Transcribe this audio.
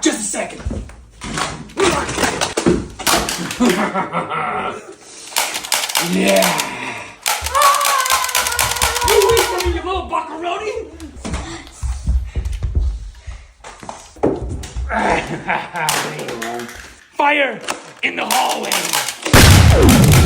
Just a second. Yeah. You wait for me, you little buckaroni. Fire in the hallway.